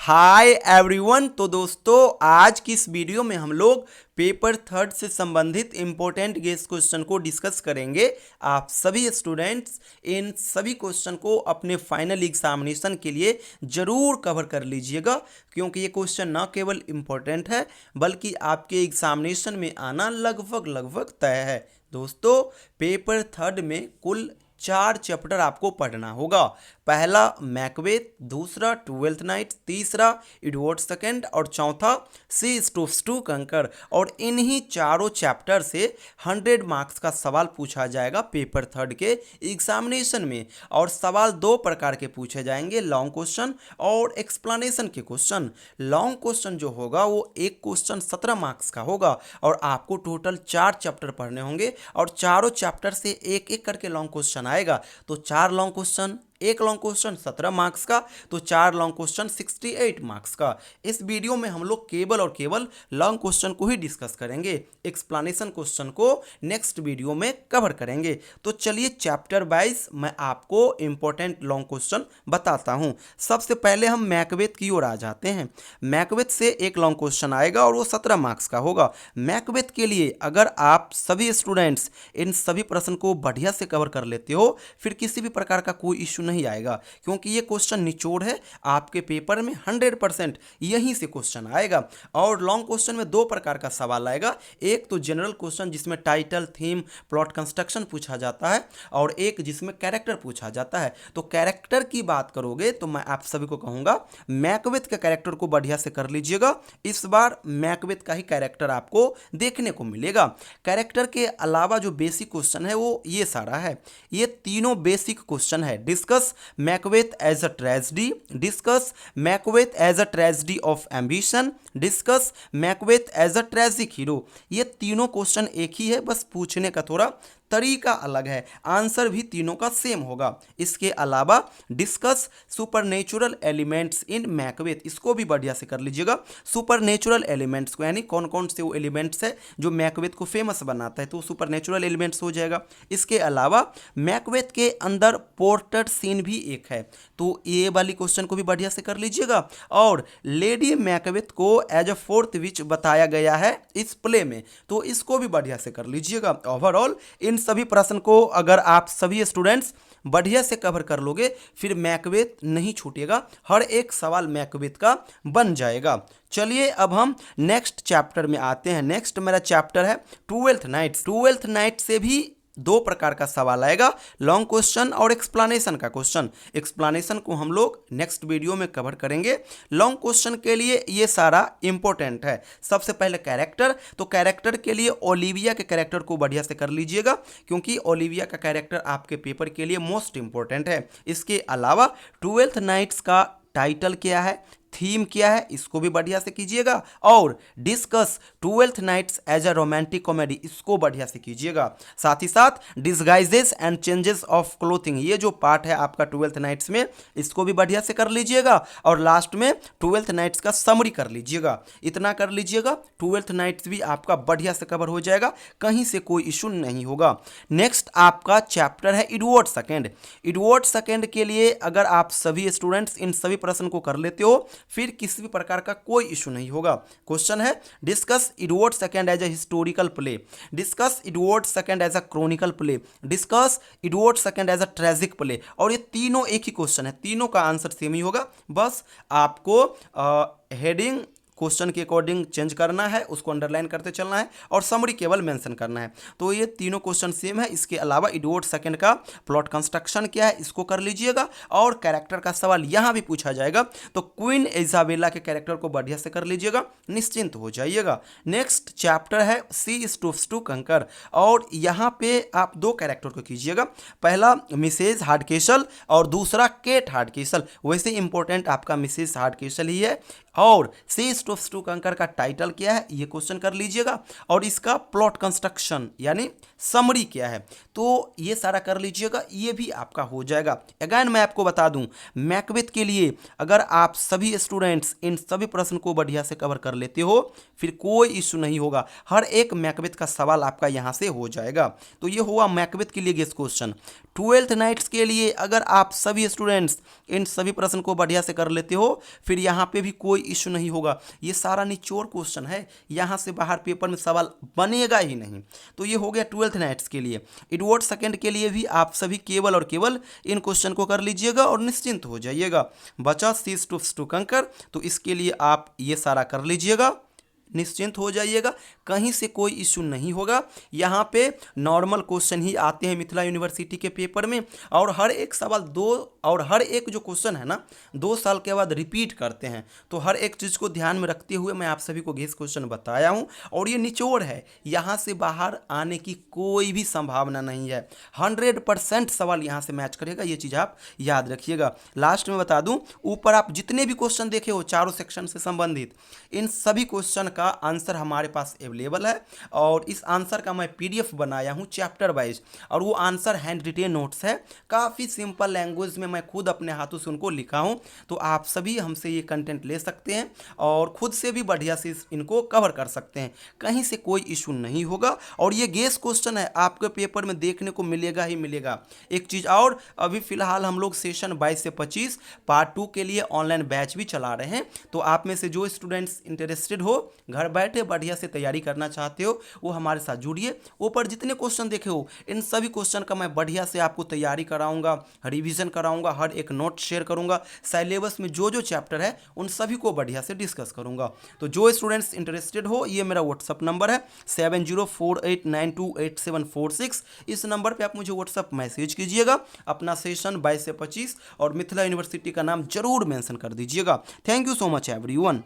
Hi everyone. तो दोस्तों आज की इस वीडियो में हम लोग पेपर थर्ड से संबंधित इंपॉर्टेंट गेस क्वेश्चन को डिस्कस करेंगे। आप सभी स्टूडेंट्स इन सभी क्वेश्चन को अपने फाइनल एग्जामिनेशन के लिए ज़रूर कवर कर लीजिएगा, क्योंकि ये क्वेश्चन न केवल इम्पोर्टेंट है बल्कि आपके एग्जामिनेशन में आना लगभग तय है। दोस्तों पेपर थर्ड में कुल 4 चैप्टर आपको पढ़ना होगा। पहला मैकबेथ, दूसरा ट्वेल्थ नाइट, तीसरा एडवर्ड सेकंड और चौथा सी स्टूप्स टू कंकर। और इन्हीं चारों चैप्टर से 100 मार्क्स का सवाल पूछा जाएगा पेपर थर्ड के एग्जामिनेशन में। और सवाल दो प्रकार के पूछे जाएंगे, लॉन्ग क्वेश्चन और एक्सप्लेनेशन के क्वेश्चन। लॉन्ग क्वेश्चन जो होगा वो एक क्वेश्चन 17 मार्क्स का होगा और आपको टोटल 4 चैप्टर पढ़ने होंगे और चारों चैप्टर से एक एक करके लॉन्ग क्वेश्चन आएगा। तो 4 लॉन्ग क्वेश्चन, एक लॉन्ग क्वेश्चन 17 मार्क्स का, तो 4 लॉन्ग क्वेश्चन 68 मार्क्स का। इस वीडियो में हम लोग केवल और केवल लॉन्ग क्वेश्चन को ही डिस्कस करेंगे, एक्सप्लेनेशन क्वेश्चन को नेक्स्ट वीडियो में कवर करेंगे। तो चलिए चैप्टर वाइज मैं आपको इंपॉर्टेंट लॉन्ग क्वेश्चन बताता हूं। सबसे पहले हम मैकबेथ की ओर आ जाते हैं। मैकबेथ से एक लॉन्ग क्वेश्चन आएगा और वो 17 मार्क्स का होगा। मैकबेथ के लिए अगर आप सभी स्टूडेंट्स इन सभी प्रश्न को बढ़िया से कवर कर लेते हो, फिर किसी भी प्रकार का कोई इश्यू नहीं आएगा, क्योंकि ये क्वेश्चन निचोड़ है। आपके पेपर में 100% यहीं से क्वेश्चन आएगा। और लॉन्ग क्वेश्चन में दो प्रकार का सवाल आएगा, एक तो जनरल क्वेश्चन जिसमें टाइटल, थीम, प्लॉट कंस्ट्रक्शन पूछा जाता है, और एक जिसमें कैरेक्टर पूछा जाता है। तो कैरेक्टर की बात करोगे तो मैं आप सभी को कहूंगा मैकबेथ के कैरेक्टर को बढ़िया से कर लीजिएगा। इस बार मैकबेथ का ही कैरेक्टर आपको देखने को मिलेगा। कैरेक्टर के अलावा जो बेसिक क्वेश्चन है वो ये सारा है। ये तीनों बेसिक क्वेश्चन है। Discuss Macbeth as a tragedy, discuss Macbeth as a tragedy of ambition, discuss Macbeth as a tragic hero. ये तीनों क्वेश्चन एक ही है, बस पूछने का थोड़ा तरीका अलग है, आंसर भी तीनों का सेम होगा। इसके अलावा discuss supernatural elements in Macbeth, इसको भी बढ़िया से कर लीजिएगा। सुपरनेचुरल एलिमेंट्स को यानी कौन कौन से वो एलिमेंट्स है जो मैकबेथ को फेमस बनाता है, तो सुपरनेचुरल एलिमेंट्स हो जाएगा। इसके अलावा मैकबेथ के अंदर पोर्ट्रेट सीन भी एक है, तो ये वाली क्वेश्चन को भी बढ़िया से कर लीजिएगा। और लेडी मैकबेथ को एज अ फोर्थ विच बताया गया है इस प्ले में, तो इसको भी बढ़िया से कर लीजिएगा। ओवरऑल इन सभी प्रश्न को अगर आप सभी स्टूडेंट्स बढ़िया से कवर कर लोगे, फिर मैकबेथ नहीं छूटेगा, हर एक सवाल मैकबेथ का बन जाएगा। चलिए अब हम नेक्स्ट चैप्टर में आते हैं। नेक्स्ट मेरा चैप्टर है ट्वेल्थ नाइट। ट्वेल्थ नाइट से भी दो प्रकार का सवाल आएगा, लॉन्ग क्वेश्चन और एक्सप्लेनेशन का क्वेश्चन। एक्सप्लेनेशन को हम लोग नेक्स्ट वीडियो में कवर करेंगे। लॉन्ग क्वेश्चन के लिए ये सारा इंपॉर्टेंट है। सबसे पहले कैरेक्टर, तो कैरेक्टर के लिए ओलिविया के कैरेक्टर को बढ़िया से कर लीजिएगा, क्योंकि ओलिविया का कैरेक्टर आपके पेपर के लिए मोस्ट इंपॉर्टेंट है। इसके अलावा ट्वेल्थ नाइट्स का टाइटल क्या है, थीम क्या है, इसको भी बढ़िया से कीजिएगा। और discuss Twelfth Night's as a romantic comedy, इसको बढ़िया से कीजिएगा। साथ ही साथ disguises and changes of clothing, ये जो पार्ट है आपका ट्वेल्थ नाइट्स में, इसको भी बढ़िया से कर लीजिएगा। और लास्ट में ट्वेल्थ नाइट्स का समरी कर लीजिएगा। इतना कर लीजिएगा, ट्वेल्थ नाइट्स भी आपका बढ़िया से कवर हो जाएगा, कहीं से कोई इशू नहीं होगा। नेक्स्ट आपका चैप्टर है एडवर्ड सेकंड। एडवर्ड सेकंड के लिए अगर आप सभी स्टूडेंट्स इन सभी प्रश्न को कर लेते हो, फिर किसी भी प्रकार का कोई इशू नहीं होगा। क्वेश्चन है discuss Edward second as a historical play, discuss Edward second as a chronicle play, discuss Edward second as a tragic play. और ये तीनों एक ही क्वेश्चन है, तीनों का आंसर सेम ही होगा, बस आपको हेडिंग क्वेश्चन के अकॉर्डिंग चेंज करना है, उसको अंडरलाइन करते चलना है और समरी केवल मेंशन करना है। तो ये तीनों क्वेश्चन सेम है। इसके अलावा एडवर्ड सेकंड का प्लॉट कंस्ट्रक्शन क्या है, इसको कर लीजिएगा। और कैरेक्टर का सवाल यहाँ भी पूछा जाएगा, तो क्वीन इजाबेला के कैरेक्टर को बढ़िया से कर लीजिएगा, निश्चिंत हो जाइएगा। नेक्स्ट चैप्टर है सी स्टूप्स टू कंकर, और यहाँ पे आप दो कैरेक्टर को कीजिएगा, पहला मिसेज हार्डकेसल और दूसरा केट हार्डकेसल। वैसे इंपॉर्टेंट आपका मिसेज हार्डकेसल ही है। और सी फीस्ट ऑफ स्टू कंकर का टाइटल क्या है, ये क्वेश्चन कर लीजिएगा, और इसका प्लॉट कंस्ट्रक्शन यानी समरी क्या है, तो ये सारा कर लीजिएगा, ये भी आपका हो जाएगा। अगेन मैं आपको बता दूं, मैकबेथ के लिए अगर आप सभी स्टूडेंट्स इन सभी प्रश्न को बढ़िया से कवर कर लेते हो, फिर कोई इशू नहीं होगा, हर एक मैकबेथ का सवाल आपका यहाँ से हो जाएगा। तो ये हुआ मैकबेथ के लिए गेस क्वेश्चन। ट्वेल्थ नाइट्स के लिए अगर आप सभी स्टूडेंट्स इन सभी प्रश्न को बढ़िया से कर लेते हो, फिर यहाँ पे भी कोई इशू नहीं होगा। ये सारा निचोड़ क्वेश्चन है, यहाँ से बाहर पेपर में सवाल बनेगा ही नहीं। तो ये हो गया ट्वेल्थ नाइट्स के लिए। एडवर्ड सेकंड के लिए भी आप सभी केवल और केवल इन क्वेश्चन को कर लीजिएगा और निश्चिंत हो जाइएगा। बचा सीज टू कंकर, तो इसके लिए आप ये सारा कर लीजिएगा, निश्चिंत हो जाइएगा, कहीं से कोई इशू नहीं होगा। यहाँ पे नॉर्मल क्वेश्चन ही आते हैं मिथिला यूनिवर्सिटी के पेपर में, और हर एक सवाल और हर एक जो क्वेश्चन है ना 2 साल के बाद रिपीट करते हैं। तो हर एक चीज़ को ध्यान में रखते हुए मैं आप सभी को गेस क्वेश्चन बताया हूँ, और ये निचोड़ है, यहाँ से बाहर आने की कोई भी संभावना नहीं है। 100% सवाल यहाँ से मैच करेगा, ये चीज़ आप याद रखिएगा। लास्ट में बता दूँ, ऊपर आप जितने भी क्वेश्चन देखे हो चारों सेक्शन से संबंधित, इन सभी क्वेश्चन का आंसर हमारे पास अवेलेबल है, और इस आंसर का मैं पीडीएफ बनाया हूं चैप्टर वाइज, और वो आंसर हैंड रिटेन नोट्स है, काफ़ी सिंपल लैंग्वेज में मैं खुद अपने हाथों से उनको लिखा हूं। तो आप सभी हमसे ये कंटेंट ले सकते हैं और खुद से भी बढ़िया से इनको कवर कर सकते हैं, कहीं से कोई इशू नहीं होगा। और ये गेस क्वेश्चन है, आपके पेपर में देखने को मिलेगा ही मिलेगा। एक चीज़ और, अभी फिलहाल हम लोग सेशन 22 से 25 पार्ट 2 के लिए ऑनलाइन बैच भी चला रहे हैं। तो आप में से जो स्टूडेंट्स इंटरेस्टेड हो, घर बैठे बढ़िया से तैयारी करना चाहते हो, वो हमारे साथ जुड़िए। ऊपर जितने क्वेश्चन देखे हो, इन सभी क्वेश्चन का मैं बढ़िया से आपको तैयारी कराऊंगा, रिवीजन कराऊंगा, हर एक नोट शेयर करूंगा, सिलेबस में जो जो चैप्टर है उन सभी को बढ़िया से डिस्कस करूंगा। तो जो स्टूडेंट्स इंटरेस्टेड हो, ये मेरा व्हाट्सअप नंबर है 7048928746। इस नंबर पर आप मुझे व्हाट्सअप मैसेज कीजिएगा, अपना सेशन 22 से 25 और मिथिला यूनिवर्सिटी का नाम जरूर मेंशन कर दीजिएगा। Thank you so much everyone.